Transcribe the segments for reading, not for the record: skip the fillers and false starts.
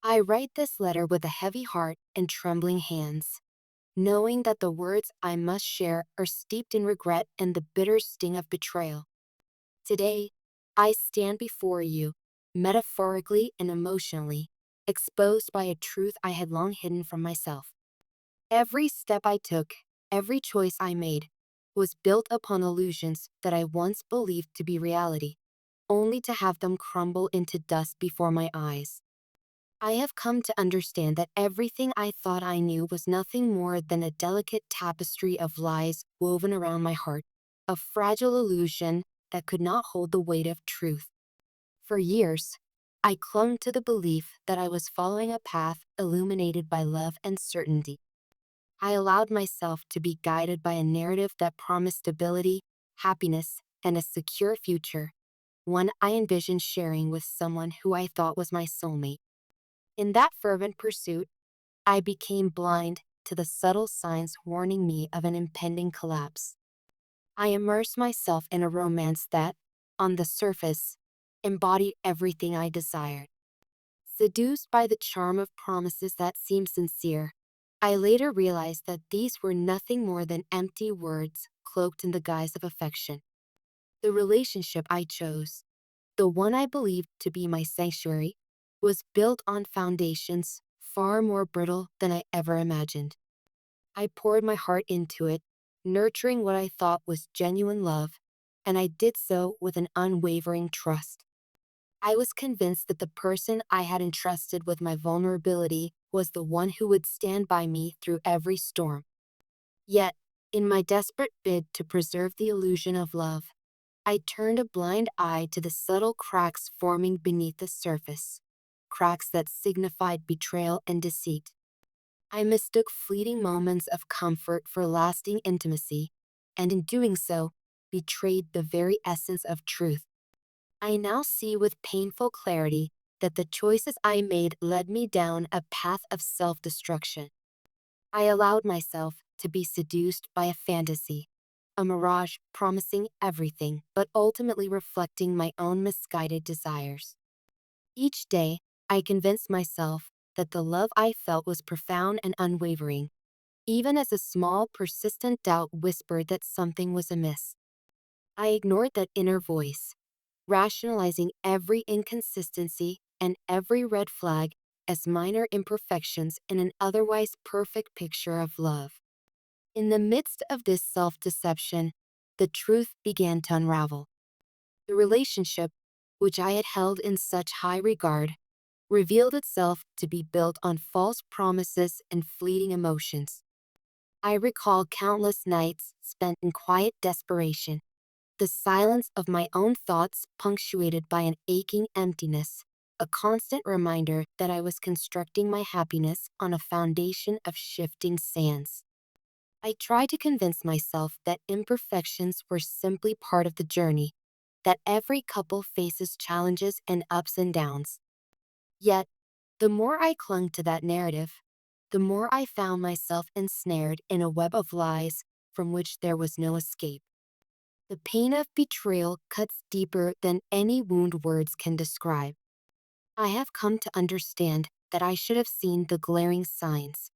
I write this letter with a heavy heart and trembling hands, knowing that the words I must share are steeped in regret and the bitter sting of betrayal. Today, I stand before you, metaphorically and emotionally, exposed by a truth I had long hidden from myself. Every step I took, every choice I made, was built upon illusions that I once believed to be reality, only to have them crumble into dust before my eyes. I have come to understand that everything I thought I knew was nothing more than a delicate tapestry of lies woven around my heart, a fragile illusion that could not hold the weight of truth. For years, I clung to the belief that I was following a path illuminated by love and certainty. I allowed myself to be guided by a narrative that promised stability, happiness, and a secure future, one I envisioned sharing with someone who I thought was my soulmate. In that fervent pursuit, I became blind to the subtle signs warning me of an impending collapse. I immersed myself in a romance that, on the surface, embodied everything I desired. Seduced by the charm of promises that seemed sincere, I later realized that these were nothing more than empty words cloaked in the guise of affection. The relationship I chose, the one I believed to be my sanctuary, was built on foundations far more brittle than I ever imagined. I poured my heart into it, nurturing what I thought was genuine love, and I did so with an unwavering trust. I was convinced that the person I had entrusted with my vulnerability was the one who would stand by me through every storm. Yet, in my desperate bid to preserve the illusion of love, I turned a blind eye to the subtle cracks forming beneath the surface, cracks that signified betrayal and deceit. I mistook fleeting moments of comfort for lasting intimacy, and in doing so, betrayed the very essence of truth. I now see with painful clarity that the choices I made led me down a path of self-destruction. I allowed myself to be seduced by a fantasy, a mirage promising everything but ultimately reflecting my own misguided desires. Each day, I convinced myself that the love I felt was profound and unwavering, even as a small, persistent doubt whispered that something was amiss. I ignored that inner voice, rationalizing every inconsistency and every red flag as minor imperfections in an otherwise perfect picture of love. In the midst of this self-deception, the truth began to unravel. The relationship, which I had held in such high regard, revealed itself to be built on false promises and fleeting emotions. I recall countless nights spent in quiet desperation, the silence of my own thoughts punctuated by an aching emptiness, a constant reminder that I was constructing my happiness on a foundation of shifting sands. I tried to convince myself that imperfections were simply part of the journey, that every couple faces challenges and ups and downs. Yet, the more I clung to that narrative, the more I found myself ensnared in a web of lies from which there was no escape. The pain of betrayal cuts deeper than any wound words can describe. I have come to understand that I should have seen the glaring signs,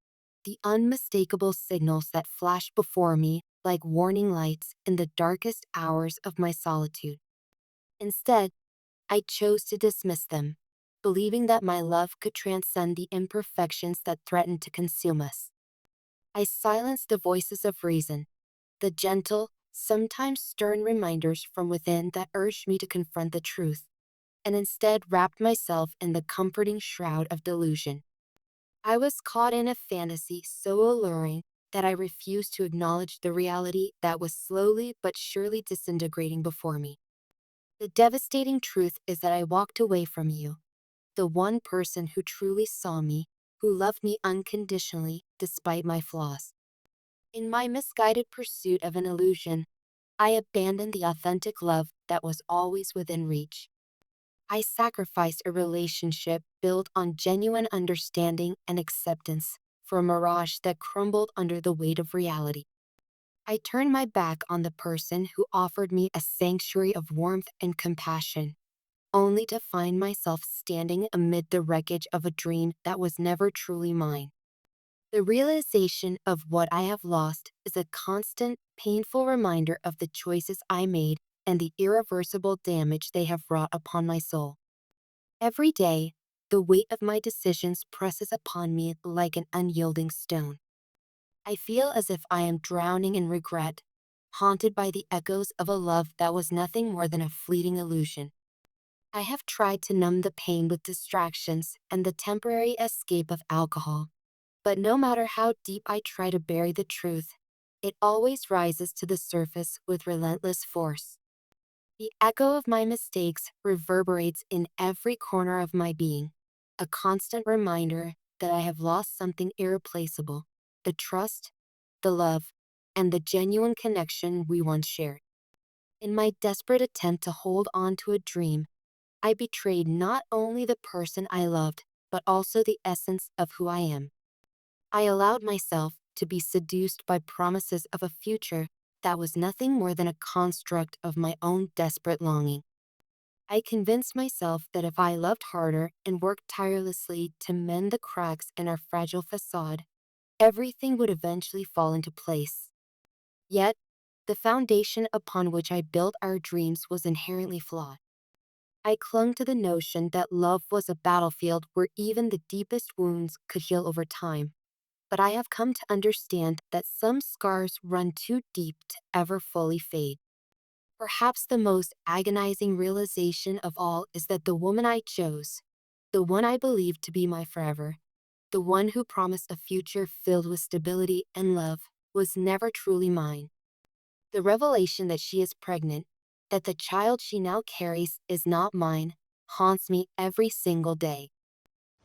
the unmistakable signals that flashed before me like warning lights in the darkest hours of my solitude. Instead, I chose to dismiss them, believing that my love could transcend the imperfections that threatened to consume us. I silenced the voices of reason, the gentle, sometimes stern reminders from within that urged me to confront the truth, and instead wrapped myself in the comforting shroud of delusion. I was caught in a fantasy so alluring that I refused to acknowledge the reality that was slowly but surely disintegrating before me. The devastating truth is that I walked away from you, the one person who truly saw me, who loved me unconditionally despite my flaws. In my misguided pursuit of an illusion, I abandoned the authentic love that was always within reach. I sacrificed a relationship built on genuine understanding and acceptance for a mirage that crumbled under the weight of reality. I turned my back on the person who offered me a sanctuary of warmth and compassion, only to find myself standing amid the wreckage of a dream that was never truly mine. The realization of what I have lost is a constant, painful reminder of the choices I made and the irreversible damage they have wrought upon my soul. Every day, the weight of my decisions presses upon me like an unyielding stone. I feel as if I am drowning in regret, haunted by the echoes of a love that was nothing more than a fleeting illusion. I have tried to numb the pain with distractions and the temporary escape of alcohol, but no matter how deep I try to bury the truth, it always rises to the surface with relentless force. The echo of my mistakes reverberates in every corner of my being, a constant reminder that I have lost something irreplaceable: the trust, the love, and the genuine connection we once shared. In my desperate attempt to hold on to a dream, I betrayed not only the person I loved, but also the essence of who I am. I allowed myself to be seduced by promises of a future that was nothing more than a construct of my own desperate longing. I convinced myself that if I loved harder and worked tirelessly to mend the cracks in our fragile facade, everything would eventually fall into place. Yet, the foundation upon which I built our dreams was inherently flawed. I clung to the notion that love was a battlefield where even the deepest wounds could heal over time. But I have come to understand that some scars run too deep to ever fully fade. Perhaps the most agonizing realization of all is that the woman I chose, the one I believed to be my forever, the one who promised a future filled with stability and love, was never truly mine. The revelation that she is pregnant, that the child she now carries is not mine, haunts me every single day.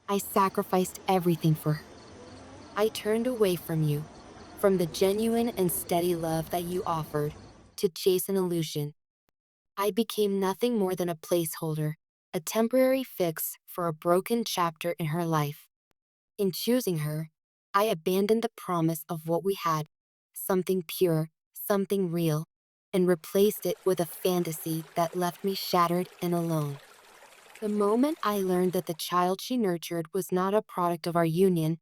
I sacrificed everything for her. I turned away from you, from the genuine and steady love that you offered, to chase an illusion. I became nothing more than a placeholder, a temporary fix for a broken chapter in her life. In choosing her, I abandoned the promise of what we had, something pure, something real, and replaced it with a fantasy that left me shattered and alone. The moment I learned that the child she nurtured was not a product of our union,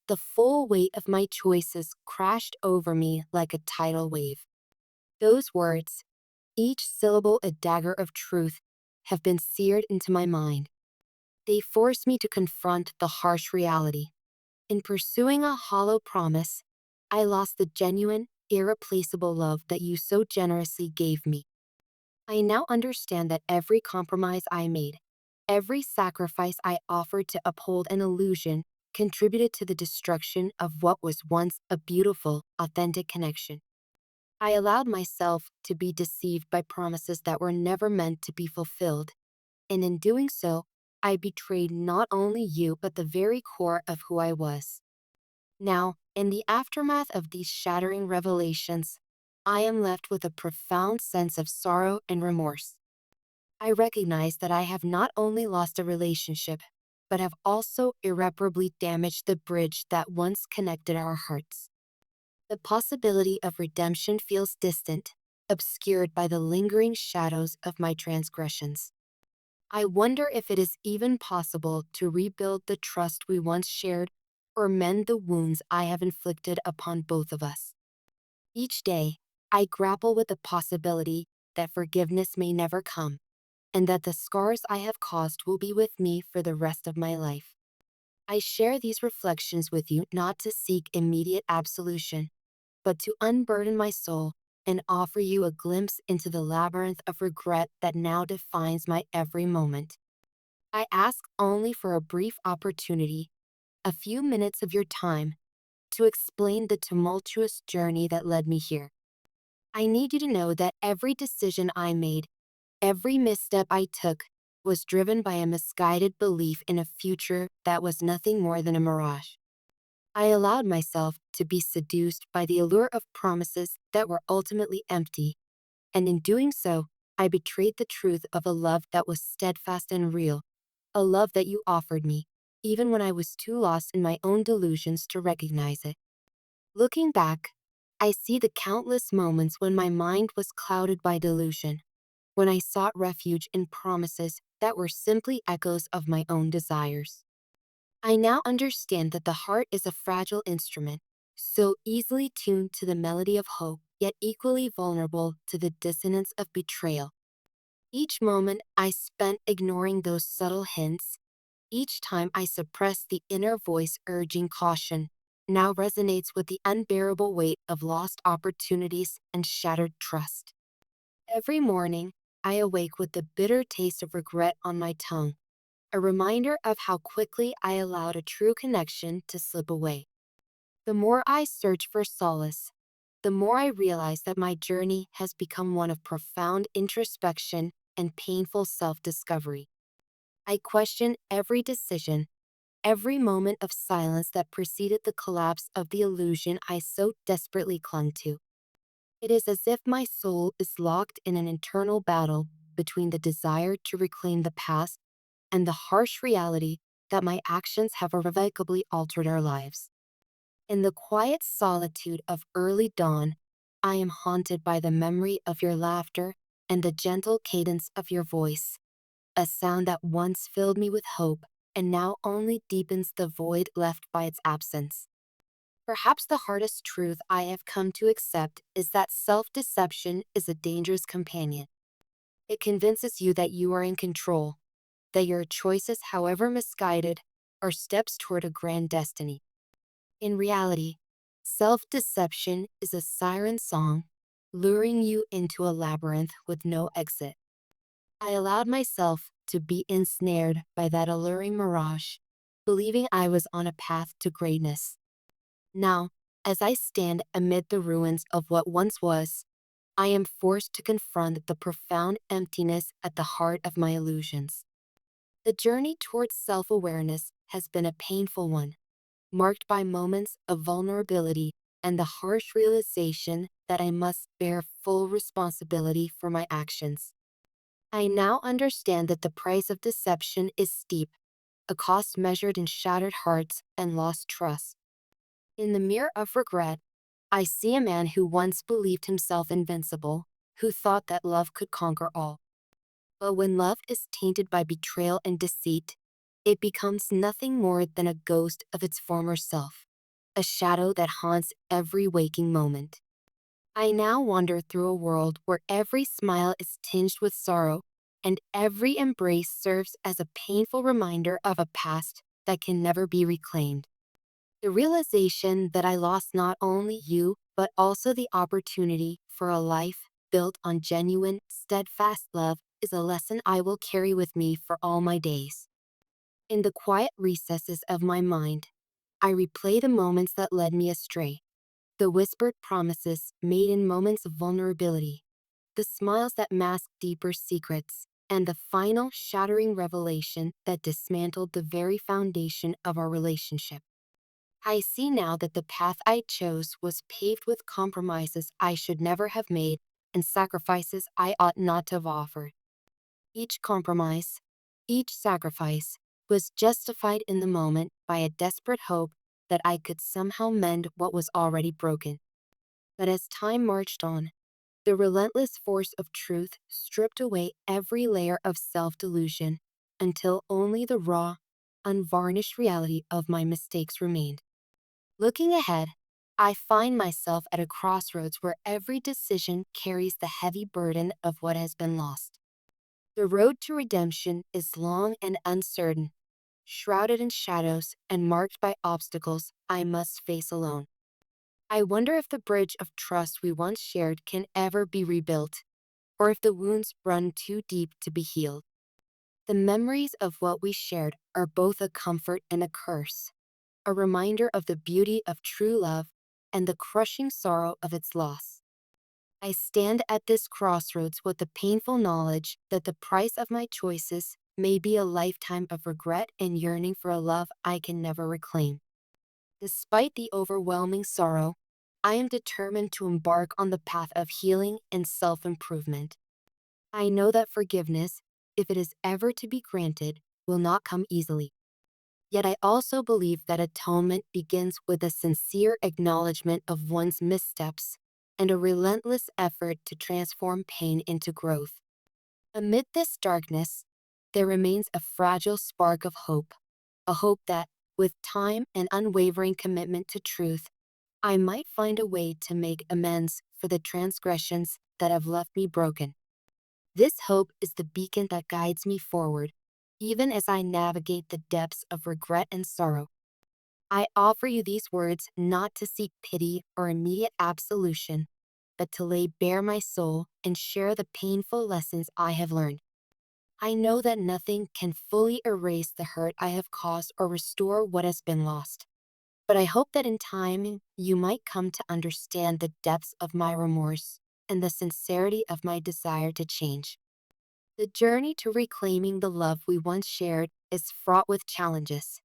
the full weight of my choices crashed over me like a tidal wave. Those words, each syllable a dagger of truth, have been seared into my mind. They force me to confront the harsh reality. In pursuing a hollow promise, I lost the genuine, irreplaceable love that you so generously gave me. I now understand that every compromise I made, every sacrifice I offered to uphold an illusion, contributed to the destruction of what was once a beautiful, authentic connection. I allowed myself to be deceived by promises that were never meant to be fulfilled, and in doing so, I betrayed not only you but the very core of who I was. Now, in the aftermath of these shattering revelations, I am left with a profound sense of sorrow and remorse. I recognize that I have not only lost a relationship, but have also irreparably damaged the bridge that once connected our hearts. The possibility of redemption feels distant, obscured by the lingering shadows of my transgressions. I wonder if it is even possible to rebuild the trust we once shared or mend the wounds I have inflicted upon both of us. Each day, I grapple with the possibility that forgiveness may never come, and that the scars I have caused will be with me for the rest of my life. I share these reflections with you not to seek immediate absolution, but to unburden my soul and offer you a glimpse into the labyrinth of regret that now defines my every moment. I ask only for a brief opportunity, a few minutes of your time, to explain the tumultuous journey that led me here. I need you to know that every decision I made, every misstep I took, was driven by a misguided belief in a future that was nothing more than a mirage. I allowed myself to be seduced by the allure of promises that were ultimately empty, and in doing so, I betrayed the truth of a love that was steadfast and real, a love that you offered me, even when I was too lost in my own delusions to recognize it. Looking back, I see the countless moments when my mind was clouded by delusion, when I sought refuge in promises that were simply echoes of my own desires. I now understand that the heart is a fragile instrument, so easily tuned to the melody of hope, yet equally vulnerable to the dissonance of betrayal. Each moment I spent ignoring those subtle hints, each time I suppressed the inner voice urging caution, now resonates with the unbearable weight of lost opportunities and shattered trust. Every morning, I awake with the bitter taste of regret on my tongue, a reminder of how quickly I allowed a true connection to slip away. The more I search for solace, the more I realize that my journey has become one of profound introspection and painful self discovery. I question every decision, every moment of silence that preceded the collapse of the illusion I so desperately clung to. It is as if my soul is locked in an internal battle between the desire to reclaim the past and the harsh reality that my actions have irrevocably altered our lives. In the quiet solitude of early dawn, I am haunted by the memory of your laughter and the gentle cadence of your voice, a sound that once filled me with hope and now only deepens the void left by its absence. Perhaps the hardest truth I have come to accept is that self deception is a dangerous companion. It convinces you that you are in control, that your choices, however misguided, are steps toward a grand destiny. In reality, self deception is a siren song, luring you into a labyrinth with no exit. I allowed myself to be ensnared by that alluring mirage, believing I was on a path to greatness. Now, as I stand amid the ruins of what once was, I am forced to confront the profound emptiness at the heart of my illusions. The journey towards self awareness has been a painful one, marked by moments of vulnerability and the harsh realization that I must bear full responsibility for my actions. I now understand that the price of deception is steep, a cost measured in shattered hearts and lost trust. In the mirror of regret, I see a man who once believed himself invincible, who thought that love could conquer all. But when love is tainted by betrayal and deceit, it becomes nothing more than a ghost of its former self, a shadow that haunts every waking moment. I now wander through a world where every smile is tinged with sorrow, and every embrace serves as a painful reminder of a past that can never be reclaimed. The realization that I lost not only you, but also the opportunity for a life built on genuine, steadfast love is a lesson I will carry with me for all my days. In the quiet recesses of my mind, I replay the moments that led me astray, the whispered promises made in moments of vulnerability, the smiles that masked deeper secrets, and the final shattering revelation that dismantled the very foundation of our relationship. I see now that the path I chose was paved with compromises I should never have made and sacrifices I ought not to have offered. Each compromise, each sacrifice, was justified in the moment by a desperate hope that I could somehow mend what was already broken. But as time marched on, the relentless force of truth stripped away every layer of self-delusion until only the raw, unvarnished reality of my mistakes remained. Looking ahead, I find myself at a crossroads where every decision carries the heavy burden of what has been lost. The road to redemption is long and uncertain, shrouded in shadows and marked by obstacles I must face alone. I wonder if the bridge of trust we once shared can ever be rebuilt, or if the wounds run too deep to be healed. The memories of what we shared are both a comfort and a curse, a reminder of the beauty of true love and the crushing sorrow of its loss. I stand at this crossroads with the painful knowledge that the price of my choices may be a lifetime of regret and yearning for a love I can never reclaim. Despite the overwhelming sorrow, I am determined to embark on the path of healing and self-improvement. I know that forgiveness, if it is ever to be granted, will not come easily. Yet I also believe that atonement begins with a sincere acknowledgement of one's missteps and a relentless effort to transform pain into growth. Amid this darkness, there remains a fragile spark of hope. A hope that, with time and unwavering commitment to truth, I might find a way to make amends for the transgressions that have left me broken. This hope is the beacon that guides me forward, even as I navigate the depths of regret and sorrow. I offer you these words not to seek pity or immediate absolution, but to lay bare my soul and share the painful lessons I have learned. I know that nothing can fully erase the hurt I have caused or restore what has been lost. But I hope that in time you might come to understand the depths of my remorse and the sincerity of my desire to change. The journey to reclaiming the love we once shared is fraught with challenges,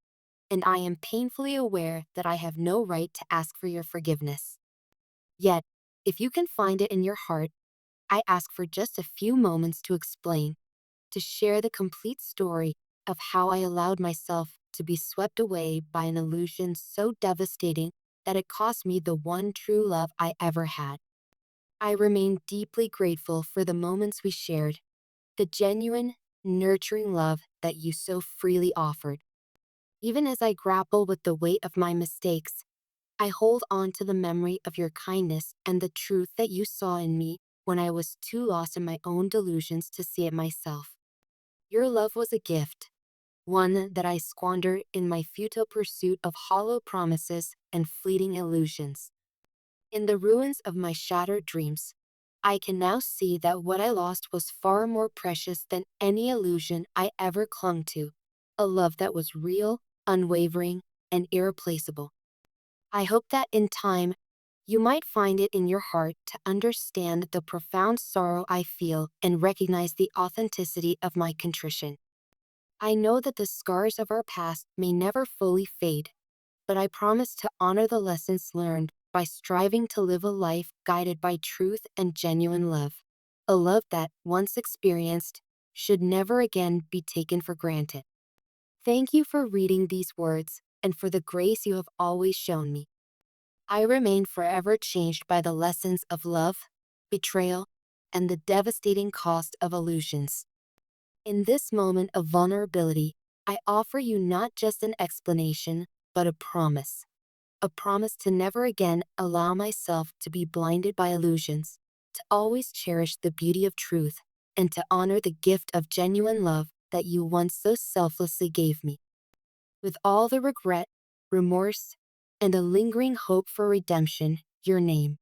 and I am painfully aware that I have no right to ask for your forgiveness. Yet, if you can find it in your heart, I ask for just a few moments to explain, to share the complete story of how I allowed myself to be swept away by an illusion so devastating that it cost me the one true love I ever had. I remain deeply grateful for the moments we shared, the genuine, nurturing love that you so freely offered. Even as I grapple with the weight of my mistakes, I hold on to the memory of your kindness and the truth that you saw in me when I was too lost in my own delusions to see it myself. Your love was a gift, one that I squandered in my futile pursuit of hollow promises and fleeting illusions. In the ruins of my shattered dreams, I can now see that what I lost was far more precious than any illusion I ever clung to, a love that was real, unwavering, and irreplaceable. I hope that in time, you might find it in your heart to understand the profound sorrow I feel and recognize the authenticity of my contrition. I know that the scars of our past may never fully fade, but I promise to honor the lessons learned by striving to live a life guided by truth and genuine love. A love that, once experienced, should never again be taken for granted. Thank you for reading these words and for the grace you have always shown me. I remain forever changed by the lessons of love, betrayal, and the devastating cost of illusions. In this moment of vulnerability, I offer you not just an explanation, but a promise. A promise to never again allow myself to be blinded by illusions, to always cherish the beauty of truth, and to honor the gift of genuine love that you once so selflessly gave me. With all the regret, remorse, and a lingering hope for redemption, your name,